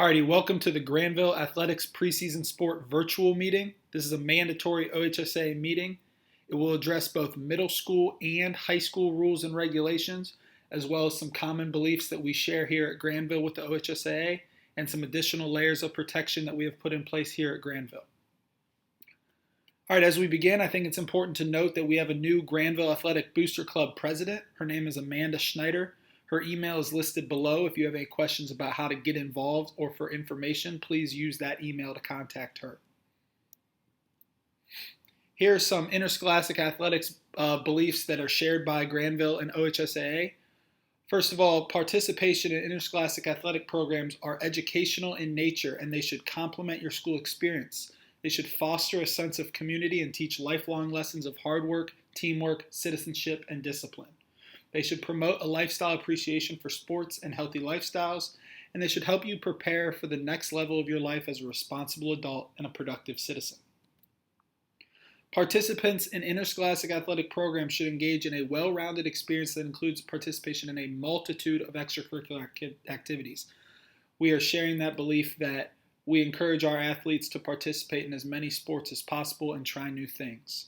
Alrighty, welcome to the Granville Athletics Preseason Sport Virtual Meeting. This is a mandatory OHSAA meeting. It will address both middle school and high school rules and regulations, as well as some common beliefs that we share here at Granville with the OHSAA, and some additional layers of protection that we have put in place here at Granville. Alright, as we begin, I think it's important to note that we have a new Granville Athletic Booster Club president. Her name is Amanda Schneider. Her email is listed below. If you have any questions about how to get involved or for information, please use that email to contact her. Here are some interscholastic athletics beliefs that are shared by Granville and OHSAA. First of all, participation in interscholastic athletic programs are educational in nature and they should complement your school experience. They should foster a sense of community and teach lifelong lessons of hard work, teamwork, citizenship, and discipline. They should promote a lifestyle appreciation for sports and healthy lifestyles, and they should help you prepare for the next level of your life as a responsible adult and a productive citizen. Participants in interscholastic athletic programs should engage in a well-rounded experience that includes participation in a multitude of extracurricular activities. We are sharing that belief that we encourage our athletes to participate in as many sports as possible and try new things.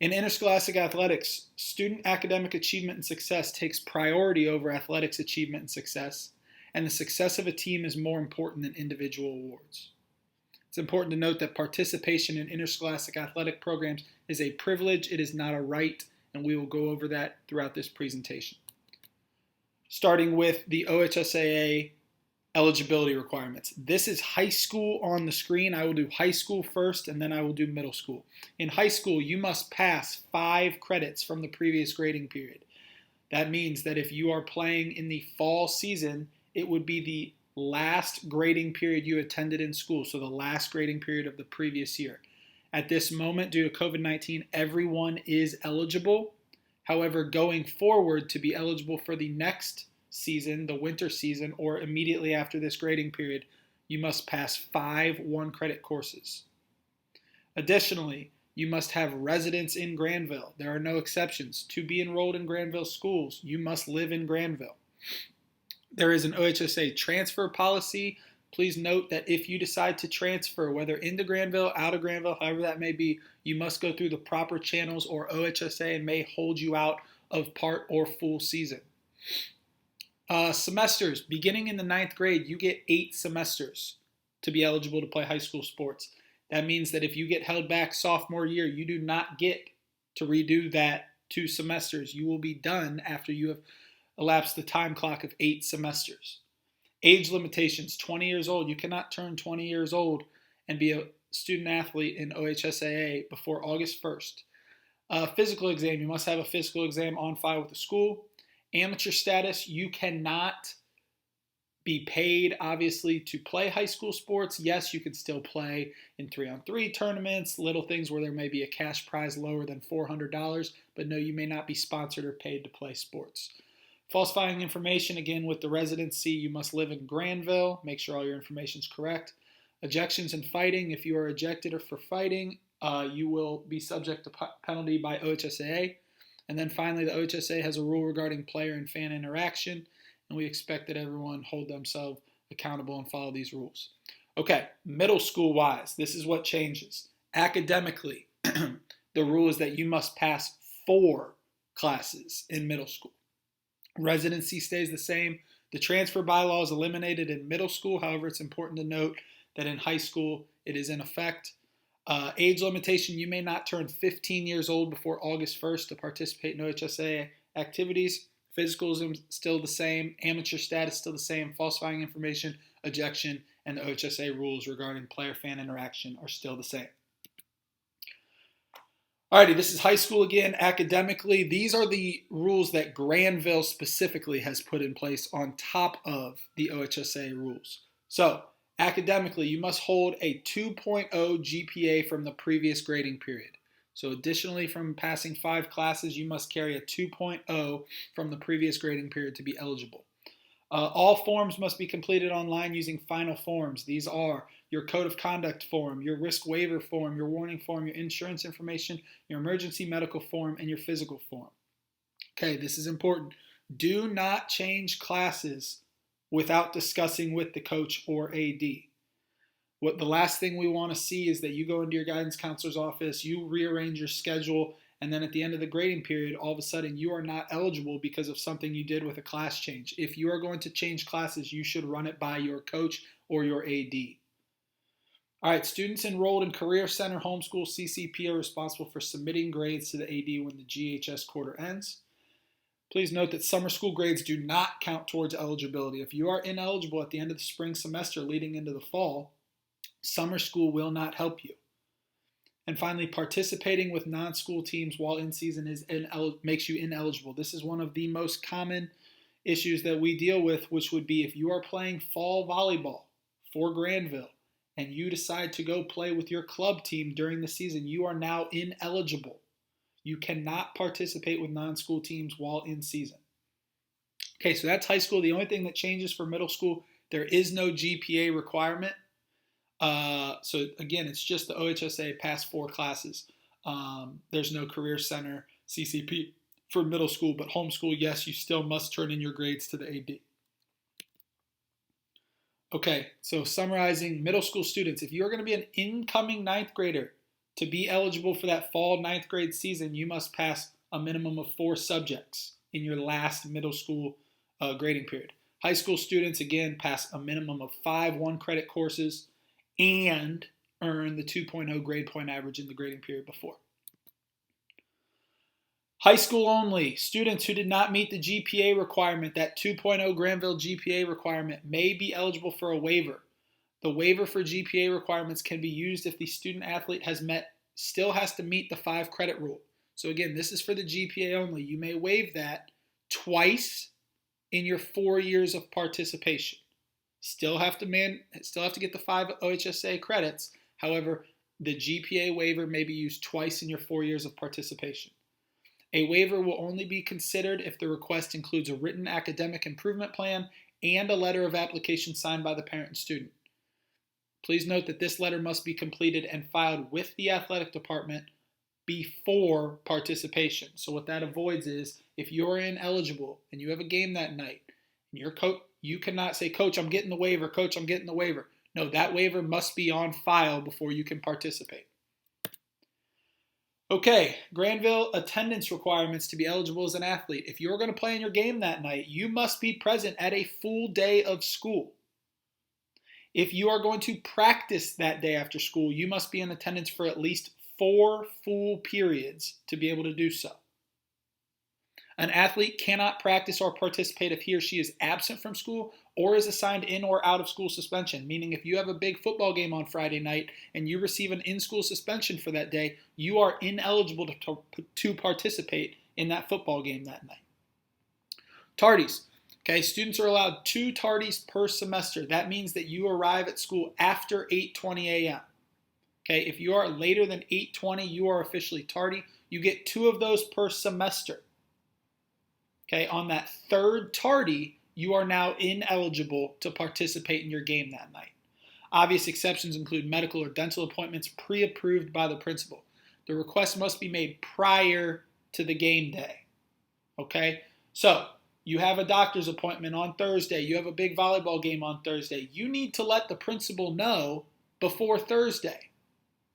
In interscholastic athletics, student academic achievement and success takes priority over athletics achievement and success, and the success of a team is more important than individual awards. It's important to note that participation in interscholastic athletic programs is a privilege, it is not a right, and we will go over that throughout this presentation. Starting with the OHSAA eligibility requirements. This is high school on the screen. I will do high school first and then I will do middle school. In high school, you must pass 5 credits from the previous grading period. That means that if you are playing in the fall season, it would be the last grading period you attended in school, so the last grading period of the previous year. At this moment, due to COVID-19, everyone is eligible. However, going forward, to be eligible for the next season, the winter season, or immediately after this grading period, you must pass 5 one-credit courses. Additionally, you must have residence in Granville. There are no exceptions. To be enrolled in Granville schools, you must live in Granville. There is an OHSAA transfer policy. Please note that if you decide to transfer, whether into Granville, out of Granville, however that may be, you must go through the proper channels or OHSAA may hold you out of part or full season. Semesters. Beginning in the 9th grade, you get 8 semesters to be eligible to play high school sports. That means that if you get held back sophomore year, you do not get to redo that 2 semesters. You will be done after you have elapsed the time clock of 8 semesters. Age limitations, 20 years old. You cannot turn 20 years old and be a student athlete in OHSAA before August 1st. Physical exam, you must have a physical exam on file with the school. Amateur status, you cannot be paid, obviously, to play high school sports. Yes, you can still play in 3-on-3 tournaments, little things where there may be a cash prize lower than $400, but no, you may not be sponsored or paid to play sports. Falsifying information, again, with the residency, you must live in Granville. Make sure all your information is correct. Ejections and fighting, if you are ejected or for fighting, you will be subject to penalty by OHSAA. And then finally, the OHSAA has a rule regarding player and fan interaction, and we expect that everyone hold themselves accountable and follow these rules. Okay, middle school-wise, this is what changes. Academically, the rule is that you must pass 4 classes in middle school. Residency stays the same. The transfer bylaw is eliminated in middle school. However, it's important to note that in high school, it is in effect. Age limitation, you may not turn 15 years old before August 1st to participate in OHSAA activities. Physicalism still the same. Amateur status still the same. Falsifying information, ejection, and the OHSAA rules regarding player-fan interaction are still the same. Alrighty, this is high school again. Academically, these are the rules that Granville specifically has put in place on top of the OHSAA rules. So, academically, you must hold a 2.0 GPA from the previous grading period. So additionally, from passing 5 classes, you must carry a 2.0 from the previous grading period to be eligible. All forms must be completed online using final forms. These are your code of conduct form, your risk waiver form, your warning form, your insurance information, your emergency medical form, and your physical form. Okay, this is important. Do not change classes without discussing with the coach or AD. What the last thing we want to see is that you go into your guidance counselor's office, you rearrange your schedule, and then at the end of the grading period, all of a sudden you are not eligible because of something you did with a class change. If you are going to change classes, you should run it by your coach or your AD. All right, students enrolled in Career Center Homeschool CCP are responsible for submitting grades to the AD when the GHS quarter ends. Please note that summer school grades do not count towards eligibility. If you are ineligible at the end of the spring semester leading into the fall, summer school will not help you. And finally, participating with non-school teams while in season makes you ineligible. This is one of the most common issues that we deal with, which would be if you are playing fall volleyball for Granville and you decide to go play with your club team during the season, you are now ineligible. You cannot participate with non-school teams while in season. Okay, so that's high school. The only thing that changes for middle school, there is no GPA requirement. So again, it's just the OHSA pass 4 classes. There's no Career Center CCP for middle school, but homeschool, yes, you still must turn in your grades to the AD. Okay, so summarizing, middle school students, if you're going to be an incoming ninth grader, to be eligible for that fall ninth grade season, you must pass a minimum of 4 subjects in your last middle school grading period. High school students, again, pass a minimum of 5 one-credit courses and earn the 2.0 grade point average in the grading period before. High school only, students who did not meet the GPA requirement, that 2.0 Granville GPA requirement, may be eligible for a waiver. The waiver for GPA requirements can be used if the student athlete still has to meet the 5 credit rule. So again, this is for the GPA only. You may waive that twice in your 4 years of participation. Still have to get the 5 OHSA credits. However, the GPA waiver may be used twice in your 4 years of participation. A waiver will only be considered if the request includes a written academic improvement plan and a letter of application signed by the parent and student. Please note that this letter must be completed and filed with the athletic department before participation. So what that avoids is if you're ineligible and you have a game that night and your coach, you cannot say, "Coach, I'm getting the waiver. Coach, I'm getting the waiver." No, that waiver must be on file before you can participate. Okay, Granville attendance requirements to be eligible as an athlete. If you're going to play in your game that night, you must be present at a full day of school. If you are going to practice that day after school, you must be in attendance for at least 4 full periods to be able to do so. An athlete cannot practice or participate if he or she is absent from school or is assigned in or out of school suspension, meaning if you have a big football game on Friday night and you receive an in-school suspension for that day, you are ineligible to participate in that football game that night. Tardies. Okay, students are allowed 2 tardies per semester. That means that you arrive at school after 8:20 a.m. Okay, if you are later than 8:20, you are officially tardy. You get 2 of those per semester. Okay, on that 3rd tardy, you are now ineligible to participate in your game that night. Obvious exceptions include medical or dental appointments pre-approved by the principal. The request must be made prior to the game day. Okay, so you have a doctor's appointment on Thursday. You have a big volleyball game on Thursday. You need to let the principal know before Thursday.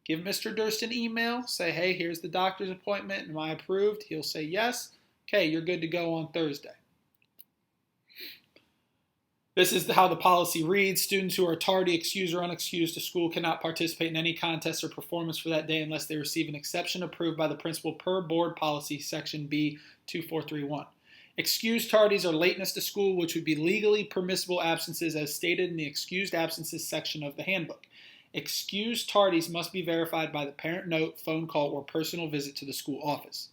Give Mr. Durst an email. Say, "Hey, here's the doctor's appointment. Am I approved?" He'll say yes. Okay, you're good to go on Thursday. This is how the policy reads. Students who are tardy, excused, or unexcused to school cannot participate in any contest or performance for that day unless they receive an exception approved by the principal per board policy, section B 2431. Excused tardies are lateness to school, which would be legally permissible absences as stated in the excused absences section of the handbook. Excused tardies must be verified by the parent note, phone call, or personal visit to the school office.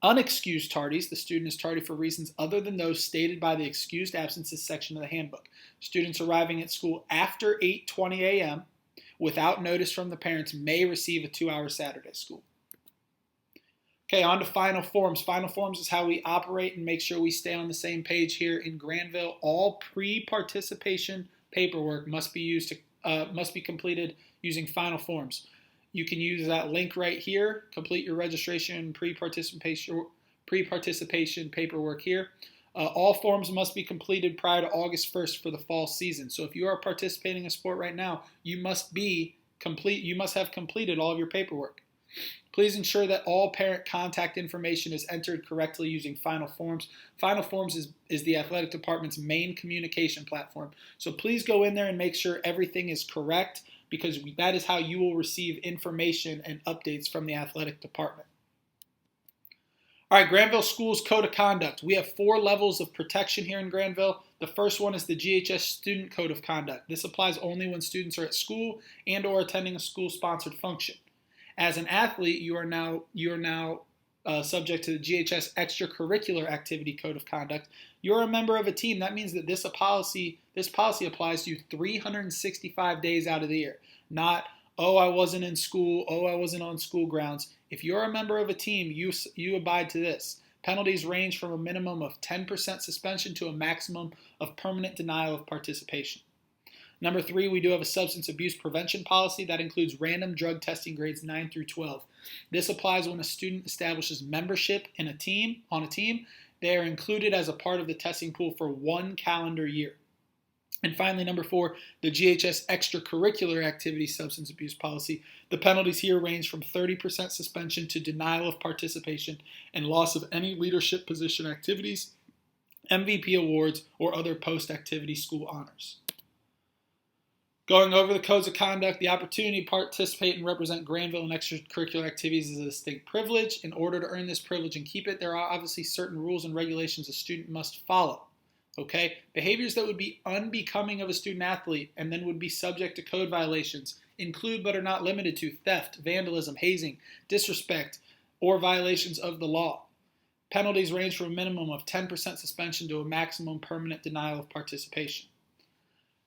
Unexcused tardies, the student is tardy for reasons other than those stated by the excused absences section of the handbook. Students arriving at school after 8:20 a.m. without notice from the parents may receive a 2-hour Saturday school. Okay, on to final forms. Final forms is how we operate and make sure we stay on the same page here in Granville. All pre-participation paperwork must be completed using final forms. You can use that link right here. Complete your registration pre-participation paperwork here. All forms must be completed prior to August 1st for the fall season. So if you are participating in a sport right now, you must have completed all of your paperwork. Please ensure that all parent contact information is entered correctly using Final Forms. Final Forms is the athletic department's main communication platform. So please go in there and make sure everything is correct, because that is how you will receive information and updates from the athletic department. All right, Granville Schools Code of Conduct. We have 4 levels of protection here in Granville. The first one is the GHS Student Code of Conduct. This applies only when students are at school and or attending a school-sponsored function. As an athlete, you are now subject to the GHS Extracurricular Activity Code of Conduct. You're a member of a team. That means that this policy applies to you 365 days out of the year. Not, oh, I wasn't in school, oh, I wasn't on school grounds. If you're a member of a team, you abide to this. Penalties range from a minimum of 10% suspension to a maximum of permanent denial of participation. Number 3, we do have a substance abuse prevention policy that includes random drug testing grades 9 through 12. This applies when a student establishes membership on a team. They are included as a part of the testing pool for 1 calendar year. And finally, number 4, the GHS Extracurricular Activity Substance Abuse Policy. The penalties here range from 30% suspension to denial of participation and loss of any leadership position activities, MVP awards, or other post-activity school honors. Going over the codes of conduct, the opportunity to participate and represent Granville in extracurricular activities is a distinct privilege. In order to earn this privilege and keep it, there are obviously certain rules and regulations a student must follow. Okay? Behaviors that would be unbecoming of a student athlete and then would be subject to code violations include but are not limited to theft, vandalism, hazing, disrespect, or violations of the law. Penalties range from a minimum of 10% suspension to a maximum permanent denial of participation.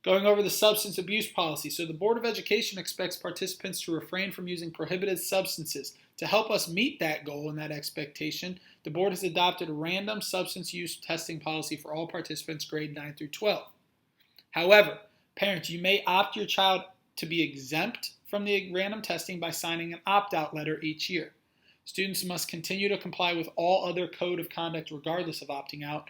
Going over the substance abuse policy. So the Board of Education expects participants to refrain from using prohibited substances. To help us meet that goal and that expectation, the board has adopted a random substance use testing policy for all participants grade 9 through 12. However, parents, you may opt your child to be exempt from the random testing by signing an opt-out letter each year. Students must continue to comply with all other code of conduct regardless of opting out.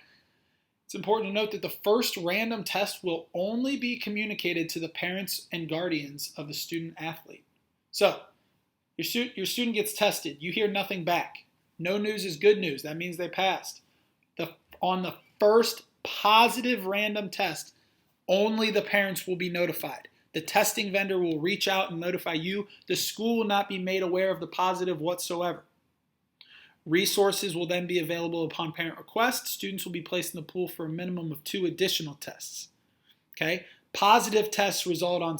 It's important to note that the first random test will only be communicated to the parents and guardians of the student athlete. So, your student gets tested. You hear nothing back. No news is good news. That means they passed. On the first positive random test, only the parents will be notified. The testing vendor will reach out and notify you. The school will not be made aware of the positive whatsoever. Resources will then be available upon parent request. Students will be placed in the pool for a minimum of 2 additional tests. Okay? Positive tests result on,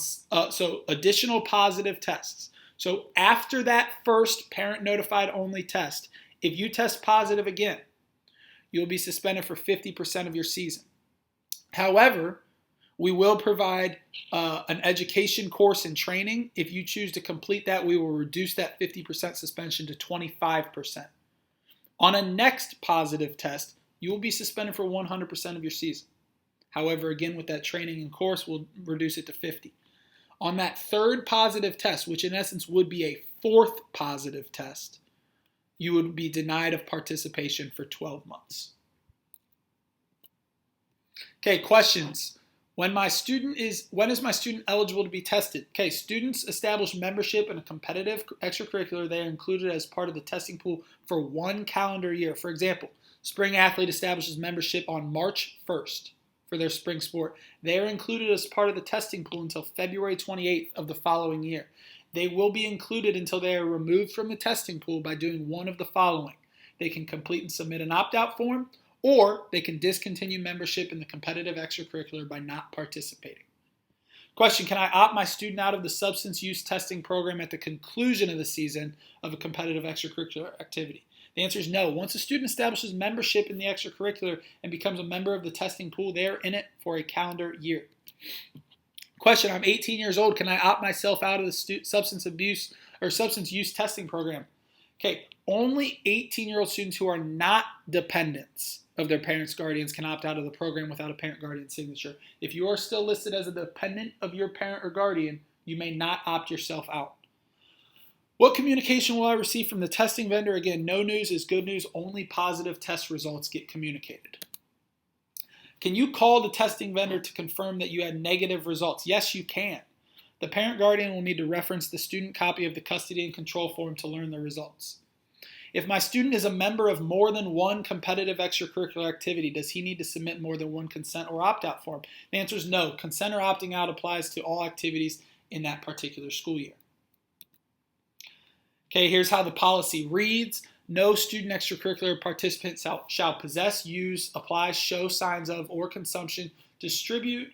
additional positive tests. So after that first parent notified only test, if you test positive again, you'll be suspended for 50% of your season. However, we will provide an education course and training. If you choose to complete that, we will reduce that 50% suspension to 25%. On a next positive test, you will be suspended for 100% of your season. However, again, with that training and course, we'll reduce it to 50. On that third positive test, which in essence would be a 4th positive test, you would be denied of participation for 12 months. Okay, questions. When is my student eligible to be tested? Okay, students establish membership in a competitive extracurricular. They are included as part of the testing pool for 1 calendar year. For example, spring athlete establishes membership on March 1st for their spring sport. They are included as part of the testing pool until February 28th of the following year. They will be included until they are removed from the testing pool by doing one of the following. They can complete and submit an opt-out form, or they can discontinue membership in the competitive extracurricular by not participating. Question, can I opt my student out of the substance use testing program at the conclusion of the season of a competitive extracurricular activity? The answer is no. Once a student establishes membership in the extracurricular and becomes a member of the testing pool, they are in it for a calendar year. Question, I'm 18 years old. Can I opt myself out of the substance abuse or substance use testing program? Okay, only 18-year-old students who are not dependents of their parents' guardians can opt out of the program without a parent guardian signature. If you are still listed as a dependent of your parent or guardian, you may not opt yourself out. What communication will I receive from the testing vendor? Again, no news is good news. Only positive test results get communicated. Can you call the testing vendor to confirm that you had negative results? Yes, you can. The parent guardian will need to reference the student copy of the custody and control form to learn the results. If my student is a member of more than one competitive extracurricular activity, does he need to submit more than one consent or opt-out form? The answer is no. Consent or opting out applies to all activities in that particular school year. Okay, here's how the policy reads. No student extracurricular participant shall possess, use, apply, show signs of, or consumption, distribute,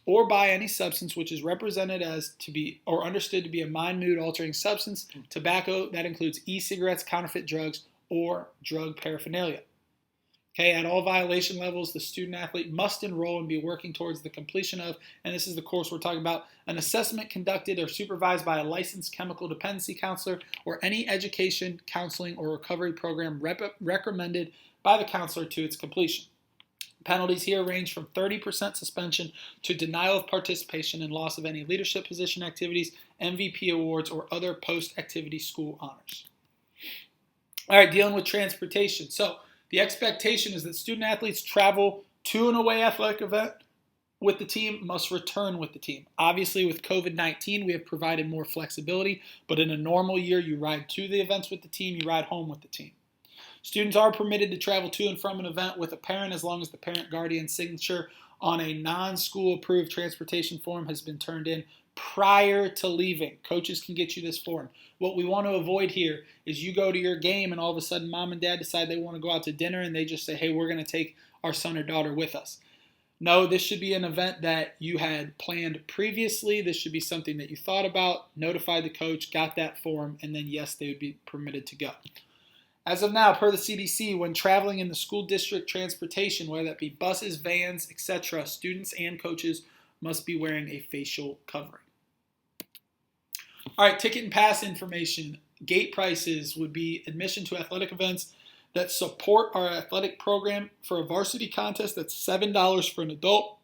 or buy any substance which is represented as to be or understood to be a mind, mood altering substance, tobacco, that includes e-cigarettes, counterfeit drugs, or drug paraphernalia. Okay, at all violation levels, the student athlete must enroll and be working towards the completion of, and this is the course we're talking about, an assessment conducted or supervised by a licensed chemical dependency counselor or any education, counseling, or recovery program recommended by the counselor to its completion. Penalties here range from 30% suspension to denial of participation and loss of any leadership position activities, MVP awards, or other post-activity school honors. All right, dealing with transportation. So the expectation is that student athletes travel to an away athletic event with the team, must return with the team. Obviously, with COVID-19, we have provided more flexibility, but in a normal year, you ride to the events with the team, you ride home with the team. Students are permitted to travel to and from an event with a parent as long as the parent guardian signature on a non-school approved transportation form has been turned in prior to leaving. Coaches can get you this form. What we want to avoid here is you go to your game and all of a sudden mom and dad decide they want to go out to dinner and they just say, hey, we're going to take our son or daughter with us. No, this should be an event that you had planned previously. This should be something that you thought about, notified the coach, got that form, and then yes, they would be permitted to go. As of now, per the CDC, when traveling in the school district transportation, whether that be buses, vans, etc., students and coaches must be wearing a facial covering. All right, ticket and pass information. Gate prices would be admission to athletic events that support our athletic program. For a varsity contest, that's $7 for an adult,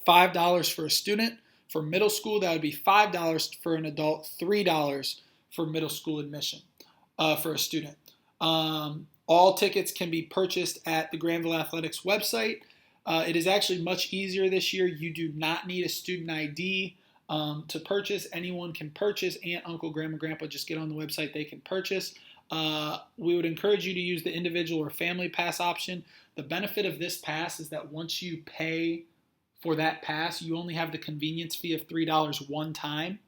$5 for a student. For middle school, that would be $5 for an adult, $3 for middle school admission for a student. All tickets can be purchased at the Granville Athletics website. It is actually much easier this year. You do not need a student ID to purchase. Anyone can purchase. Aunt, uncle, grandma, grandpa, just get on the website. They can purchase. We would encourage you to use the individual or family pass option. The benefit of this pass is that once you pay for that pass, you only have the convenience fee of $3 one time.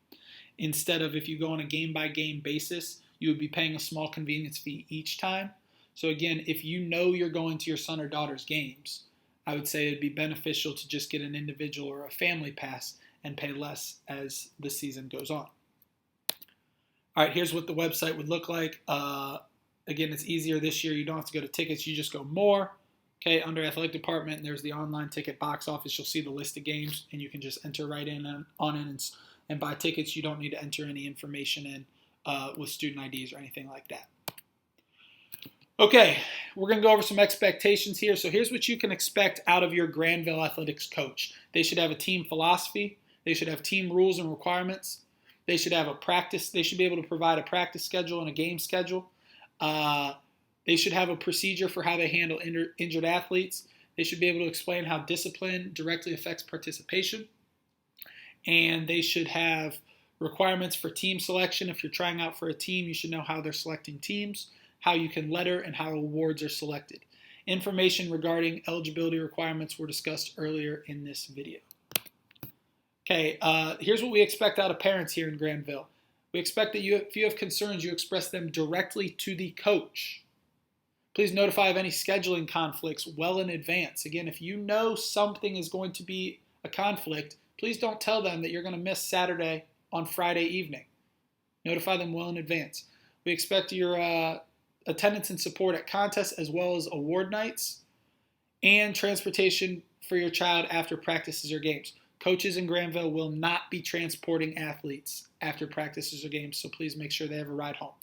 Instead of if you go on a game-by-game basis, you would be paying a small convenience fee each time. So again, if you know you're going to your son or daughter's games, I would say it'd be beneficial to just get an individual or a family pass and pay less as the season goes on. All right, here's what the website would look like. Again, it's easier this year. You don't have to go to tickets. You just go more. Okay, under athletic department, there's the online ticket box office. You'll see the list of games, and you can just enter right in on it and buy tickets. You don't need to enter any information in with student IDs or anything like that. Okay, we're going to go over some expectations here. So here's what you can expect out of your Granville athletics coach. They should have a team philosophy. They should have team rules and requirements. They should have a practice. They should be able to provide a practice schedule and a game schedule. They should have a procedure for how they handle injured athletes. They should be able to explain how discipline directly affects participation. And they should have requirements for team selection. If you're trying out for a team, you should know how they're selecting teams, how you can letter, and how awards are selected. Information regarding eligibility requirements were discussed earlier in this video. Okay, here's what we expect out of parents here in Granville. We expect that if you have concerns, you express them directly to the coach. Please notify of any scheduling conflicts well in advance. Again, if you know something is going to be a conflict, please don't tell them that you're going to miss Saturday on Friday evening. Notify them well in advance. We expect your attendance and support at contests as well as award nights and transportation for your child after practices or games. Coaches in Granville will not be transporting athletes after practices or games, so please make sure they have a ride home.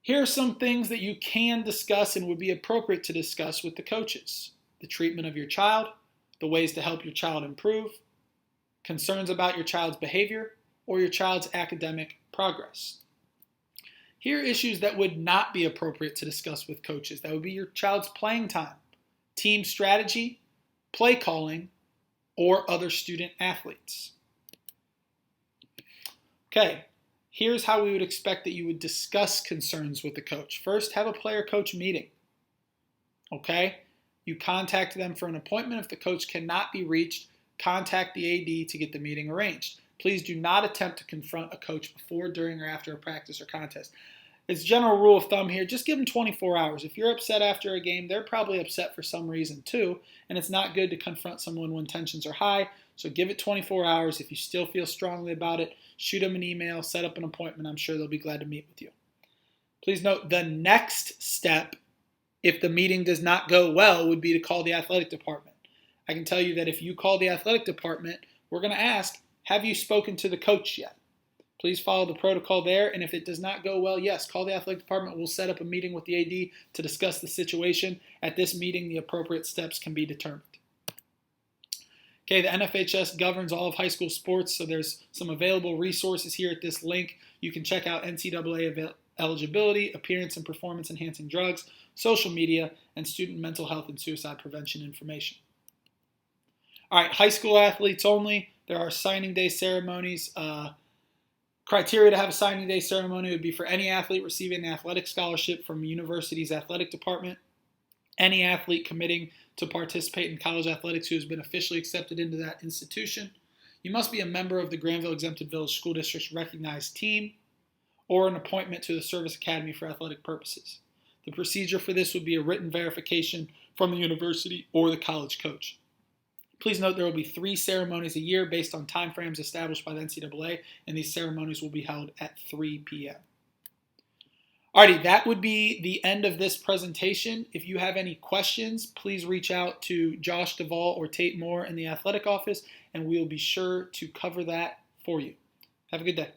Here are some things that you can discuss and would be appropriate to discuss with the coaches. The treatment of your child, the ways to help your child improve, concerns about your child's behavior, or your child's academic progress. Here are issues that would not be appropriate to discuss with coaches. That would be your child's playing time, team strategy, play calling, or other student athletes. Okay, here's how we would expect that you would discuss concerns with the coach. First, have a player-coach meeting. Okay, you contact them for an appointment. If the coach cannot be reached, contact the AD to get the meeting arranged. Please do not attempt to confront a coach before, during, or after a practice or contest. It's general rule of thumb here, just give them 24 hours. If you're upset after a game, they're probably upset for some reason too, and it's not good to confront someone when tensions are high, so give it 24 hours. If you still feel strongly about it, shoot them an email, set up an appointment. I'm sure they'll be glad to meet with you. Please note the next step, if the meeting does not go well, would be to call the athletic department. I can tell you that if you call the athletic department, we're going to ask, have you spoken to the coach yet? Please follow the protocol there, and if it does not go well, yes, call the athletic department. We'll set up a meeting with the AD to discuss the situation. At this meeting, the appropriate steps can be determined. Okay, the NFHS governs all of high school sports, so there's some available resources here at this link. You can check out NCAA eligibility, appearance and performance enhancing drugs, social media, and student mental health and suicide prevention information. All right, high school athletes only. There are signing day ceremonies. Criteria to have a signing day ceremony would be for any athlete receiving an athletic scholarship from a university's athletic department, any athlete committing to participate in college athletics who has been officially accepted into that institution. You must be a member of the Granville Exempted Village School District's recognized team or an appointment to the Service Academy for athletic purposes. The procedure for this would be a written verification from the university or the college coach. Please note there will be 3 ceremonies a year based on timeframes established by the NCAA, and these ceremonies will be held at 3 p.m. Alrighty, that would be the end of this presentation. If you have any questions, please reach out to Josh Duvall or Tate Moore in the athletic office, and we will be sure to cover that for you. Have a good day.